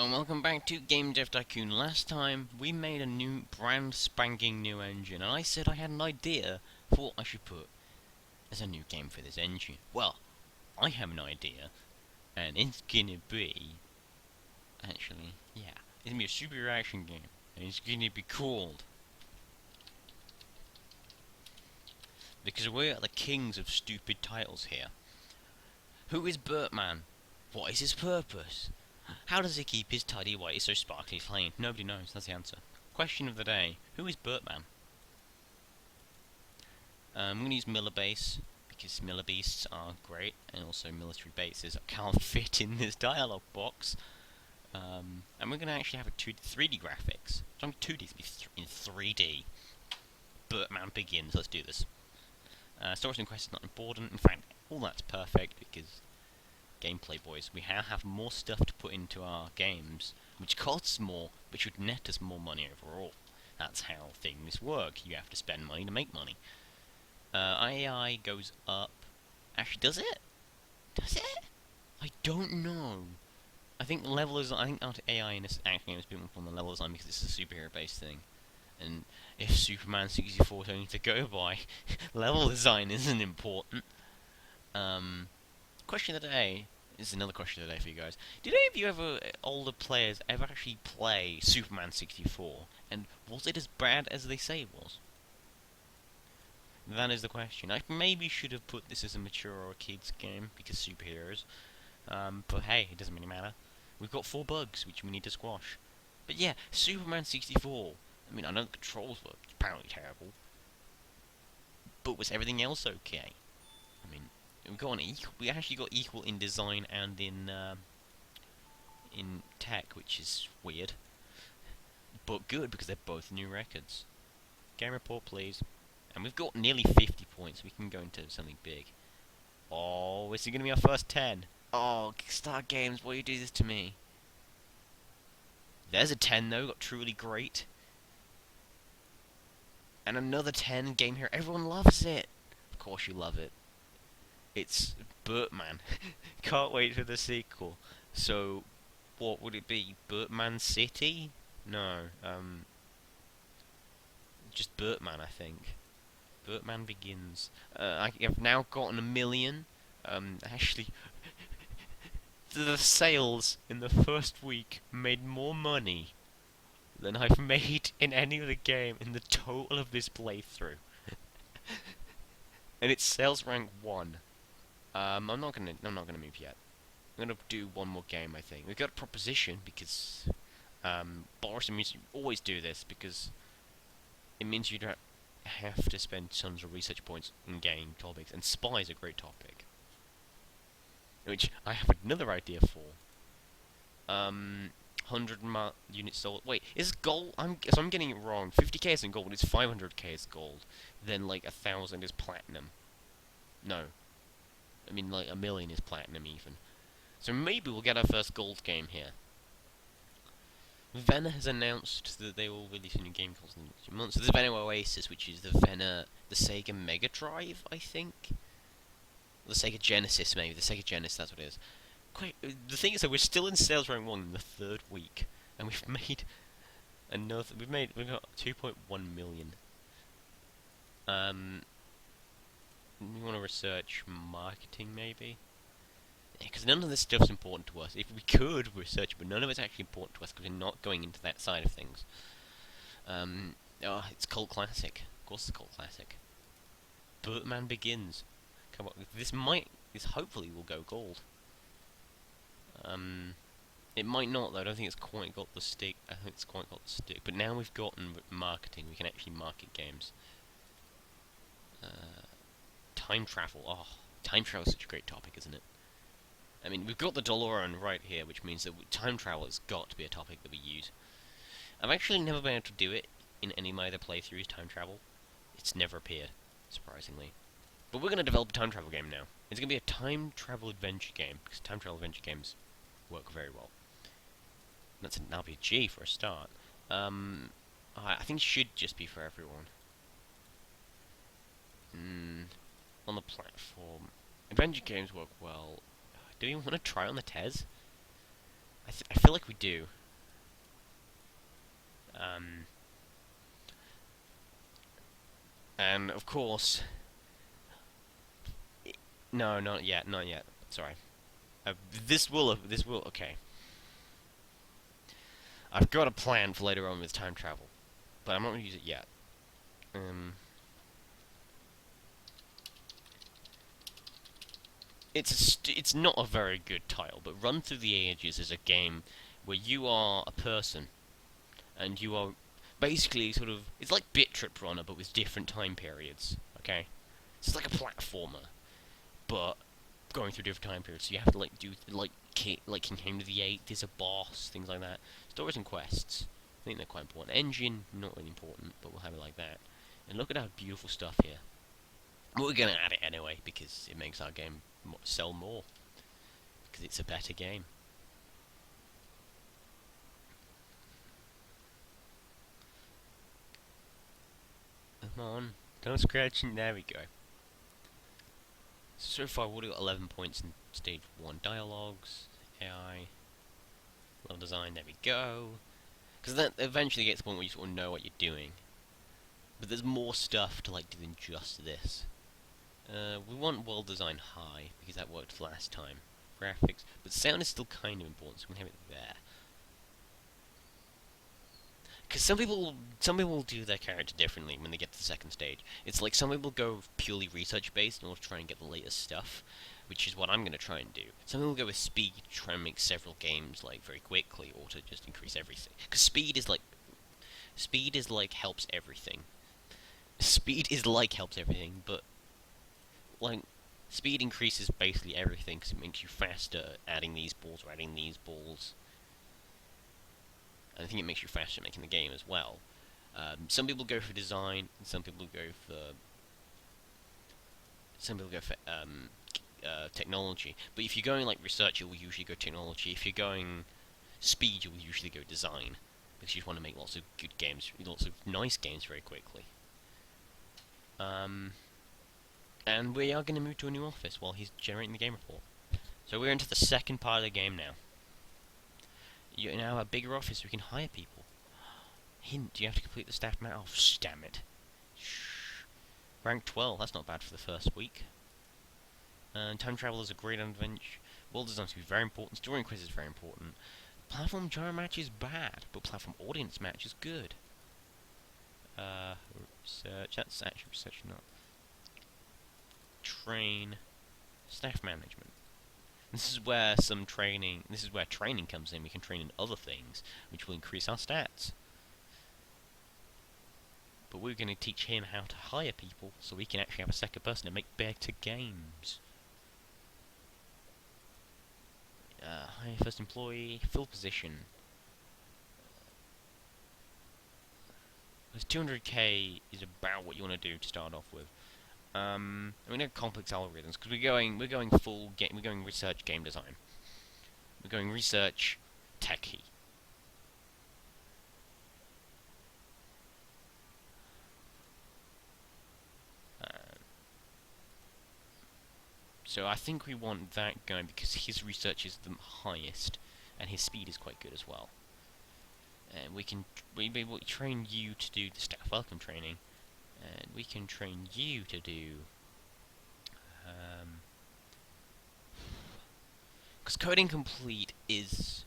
Hello and welcome back to Game Dev Tycoon. Last time we made a new brand spanking new engine and I said I had an idea for what I should put as a new game for this engine. Well, I have an idea and it's gonna be it's gonna be a super action game and it's gonna be called, because we're the kings of stupid titles here. Who is Bertman? What is his purpose? How does he keep his tidy white so sparkly clean? Nobody knows, that's the answer. Question of the day, who is Bertman? I'm going to use Miller Base, because Miller Beasts are great, and also military bases can't fit in this dialogue box. And we're going to actually have a 3D graphics. So I'm 2D to be in 3D. Bertman begins, let's do this. Stories and quests are not important, in fact, all that's perfect, because gameplay boys, we have more stuff to put into our games, which costs more, but should net us more money overall. That's how things work. You have to spend money to make money. AI goes up. Actually, does it? Does it? I don't know. I think AI in this action game has been on the level design because it's a superhero-based thing. And if Superman 64 is only to go by, level design isn't important. Question of the day. This is another question of the day for you guys. Did any of you older players, ever actually play Superman 64? And was it as bad as they say it was? That is the question. I maybe should have put this as a mature or kids game, because superheroes. But hey, it doesn't really matter. We've got 4 bugs, which we need to squash. But yeah, Superman 64. I mean, I know the controls were apparently terrible. But was everything else okay? I mean, we actually got equal in design and in tech, which is weird, but good because they're both new records. Game report, please. And we've got nearly 50 points. We can go into something big. Oh, is it gonna be our first 10? Oh, Kickstarter Games, why you do this to me? There's a 10 though. Got truly great. And another 10. Game here. Everyone loves it. Of course you love it. It's Bertman. Can't wait for the sequel. So, what would it be? Bertman City? No, just Bertman, I think. Bertman Begins. I have now gotten 1 million. Actually, the sales in the first week made more money than I've made in any other game in the total of this playthrough. And it's sales rank 1. I'm not gonna move yet. I'm gonna do one more game, I think. We've got a proposition because Boris and Music always do this because it means you don't have to spend tons of research points in game topics, and spy is a great topic. Which I have another idea for. 100 units sold. Wait, is gold? So I'm getting it wrong. 50k is in gold. It's 500k is gold. Then like 1,000 is platinum. No. I mean, like 1 million is platinum even. So maybe we'll get our first gold game here. Venna has announced that they will release a new game called in the next few months. So there's Venna Oasis, which is the Sega Mega Drive, I think. The Sega Genesis, maybe. The Sega Genesis, that's what it is. The thing is that we're still in sales rank 1 in the 3rd week, and we've made another. We've got 2.1 million. We want to research marketing, maybe? Because none of this stuff's important to us. If we could research, but none of it's actually important to us because we're not going into that side of things. It's cult classic. Of course it's cult classic. Bertman Begins. Come on, this hopefully will go gold. It might not though. I don't think it's quite got the stick. I think it's quite got the stick. But now we've gotten marketing, we can actually market games. Time travel. Oh, time travel is such a great topic, isn't it? I mean, we've got the DeLorean right here, which means that time travel has got to be a topic that we use. I've actually never been able to do it in any of my other playthroughs, time travel. It's never appeared, surprisingly. But we're going to develop a time travel game now. It's going to be a time travel adventure game, because time travel adventure games work very well. That's an RPG for a start. I think it should just be for everyone. On the platform. Adventure games work well. Do you want to try on the TES? I feel like we do. Um, and of course, no, not yet, not yet. Sorry. This will. Okay. I've got a plan for later on with time travel, but I'm not gonna use it yet. Um, it's not a very good title, but Run Through the Ages is a game where you are a person and you are basically sort of, it's like Bit Trip Runner but with different time periods. Okay, it's like a platformer, but going through different time periods. So you have to like do like King Henry VIII. There's a boss, things like that. Stories and quests. I think they're quite important. Engine, not really important, but we'll have it like that. And look at our beautiful stuff here. We're gonna add it anyway because it makes our game sell more because it's a better game. Come on, don't scratch it. There we go. So far, we've got 11 points in stage 1. Dialogues, AI, level design, there we go. Because that eventually gets to the point where you sort of know what you're doing. But there's more stuff to like do than just this. We want world design high, because that worked last time. Graphics, but sound is still kind of important, so we can have it there. Because some people will do their character differently when they get to the second stage. It's like some people go purely research based in order to try and get the latest stuff, which is what I'm going to try and do. Some people go with speed to try and make several games like very quickly, or to just increase everything. Because speed is like helps everything. Speed is like helps everything, but like speed increases basically everything because it makes you faster adding these balls or adding these balls. And I think it makes you faster making the game as well. Some people go for design, and some people go for technology. But if you're going like research, you'll usually go technology. If you're going speed, you'll usually go design because you just want to make lots of good games, lots of nice games very quickly. And we are going to move to a new office while he's generating the game report. So we're into the second part of the game now. You now have a bigger office, we can hire people. Hint, you have to complete the staff map. Oh, damn it. Shh. Rank 12, that's not bad for the first week. Time travel is a great adventure. World design is to be very important. Story and quiz is very important. Platform genre match is bad, but platform audience match is good. Research, that's actually research, not. Train. Staff management. This is where training comes in. We can train in other things, which will increase our stats. But we're going to teach him how to hire people, so we can actually have a second person to make better games. Hire first employee, fill position. Because 200k is about what you want to do to start off with. We know complex algorithms because we're going research game design. We're going research techie. So I think we want that going because his research is the highest, and his speed is quite good as well. And we train you to do the staff welcome training, and we can train you to do. Because coding complete is.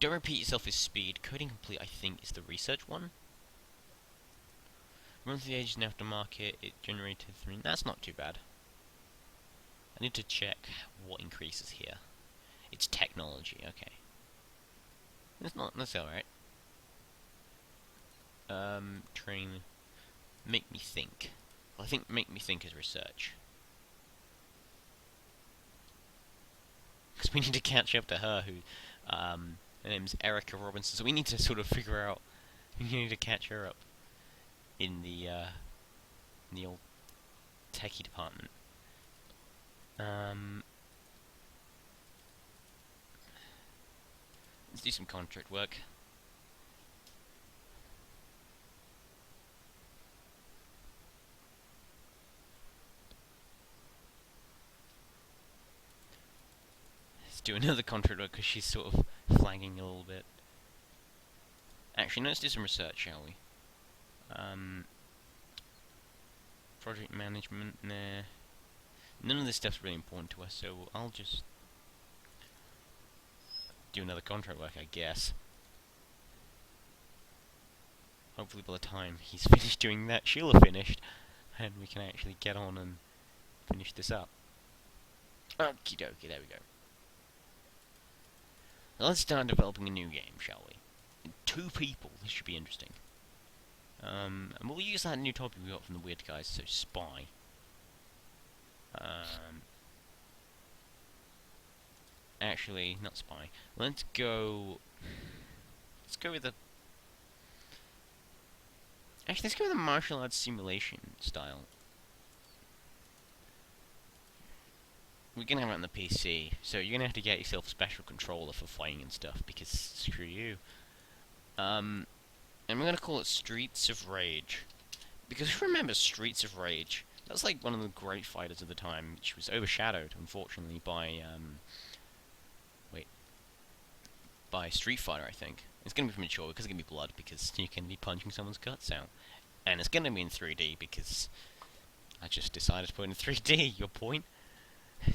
Don't repeat yourself is speed. Coding complete, I think, is the research one. Run through the ages and aftermarket. It generated 3. That's not too bad. I need to check what increases here. It's technology, okay. That's alright. Train. Make me think. Well, I think make me think is research. Because we need to catch up to her, who, her name's Erica Robinson, so we need to sort of figure out, we need to catch her up in the old techie department. Let's do some contract work. Let's do another contract work because she's sort of flagging a little bit. Actually, let's do some research, shall we? Project management, nah. None of this stuff's really important to us, so I'll just do another contract work, I guess. Hopefully by the time he's finished doing that, she'll have finished, and we can actually get on and finish this up. Okie dokie, there we go. Now let's start developing a new game, shall we? 2 people, this should be interesting. And we'll use that new topic we got from the weird guys, so spy. Actually, not spy. Let's go with the... Actually, let's go with the martial arts simulation style. We're gonna have it on the PC, so you're gonna have to get yourself a special controller for fighting and stuff, because screw you. And we're gonna call it Streets of Rage. Because remember Streets of Rage? That was like one of the great fighters of the time, which was overshadowed, unfortunately, by Street Fighter, I think. It's gonna be premature because it's gonna be blood, because you can be punching someone's guts out. And it's gonna be in 3D, because I just decided to put it in 3D, your point?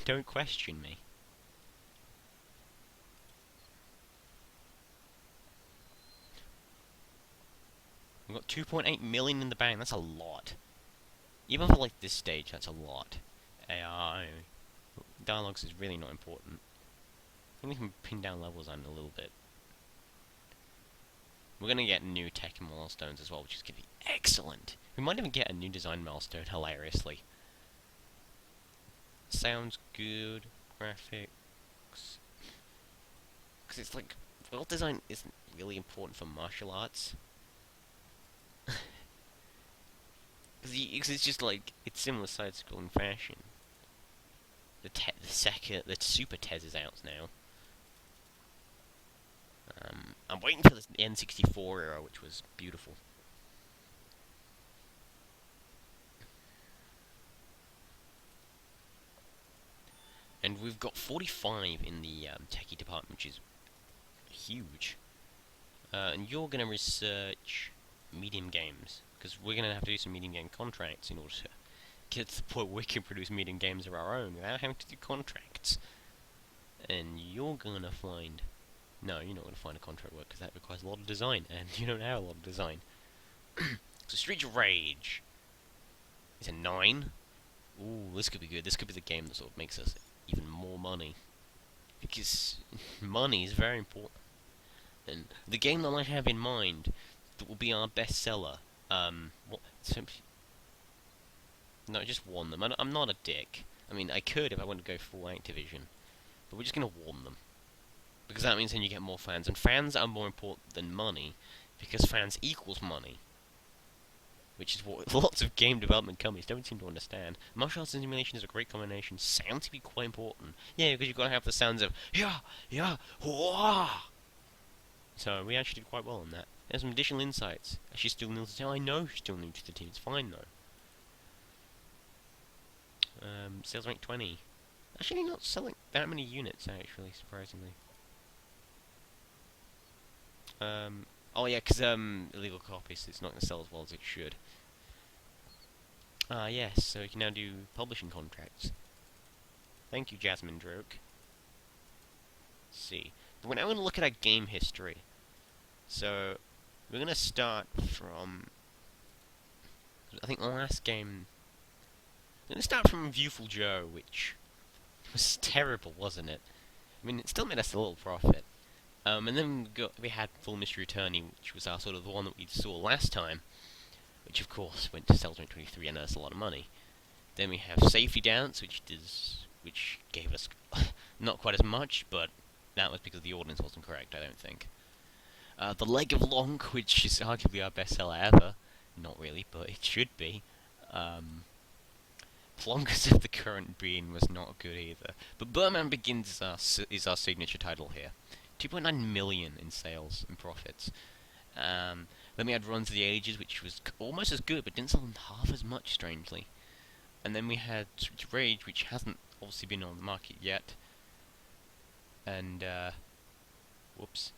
Don't question me. We've got 2.8 million in the bank, that's a lot. Even for like this stage, that's a lot. AI. Dialogues is really not important. I think we can pin down levels on a little bit. We're gonna get new tech milestones as well, which is gonna be excellent. We might even get a new design milestone, hilariously. Sounds good. Graphics. Because it's like, world design isn't really important for martial arts. Because it's just like, it's similar side-scrolling fashion. The Super Tez is out now. I'm waiting for the N64 era, which was beautiful. And we've got 45 in the techie department, which is huge. And you're going to research medium games, because we're going to have to do some medium game contracts in order to get to the point where we can produce medium games of our own without having to do contracts. And you're going to find... No, you're not going to find a contract work, because that requires a lot of design, and you don't have a lot of design. So Streets of Rage is a 9. Ooh, this could be good. This could be the game that sort of makes us even more money, because money is very important. And the game that I have in mind that will be our bestseller, no, just warn them. I'm not a dick. I mean, I could if I wanted to go full Activision, but we're just gonna warn them, because that means then you get more fans, and fans are more important than money, because fans equals money. Which is what lots of game development companies don't seem to understand. Martial arts and simulation is a great combination. Sound to be quite important. Yeah, because you've got to have the sounds of yeah, wah. So we actually did quite well on that. There's some additional insights. She's still new to the team. I know she's still new to the team. It's fine though. Sales rank 20. Actually, not selling that many units. Actually, surprisingly. Oh yeah, because illegal copies, it's not going to sell as well as it should. Yes, so you can now do publishing contracts. Thank you, Jasmine Droke. Let's see. But we're now going to look at our game history. So, we're going to start from... I think the last game... We're going to start from Viewful Joe, which was terrible, wasn't it? I mean, it still made us a little profit. And then we had Full Mystery Attorney, which was our sort of the one that we saw last time, which of course went to Sales Rank 23 and earned us a lot of money. Then we have Safety Dance, which gave us not quite as much, but that was because the ordinance wasn't correct, I don't think. The Leg of Lonk, which is arguably our bestseller ever. Not really, but it should be. Plonkers of the Current Being was not good either. But Birdman Begins is our signature title here. 2.9 million in sales and profits. Then we had Run to the Ages, which was almost as good, but didn't sell half as much, strangely. And then we had Streets of Rage, which hasn't obviously been on the market yet. and whoops,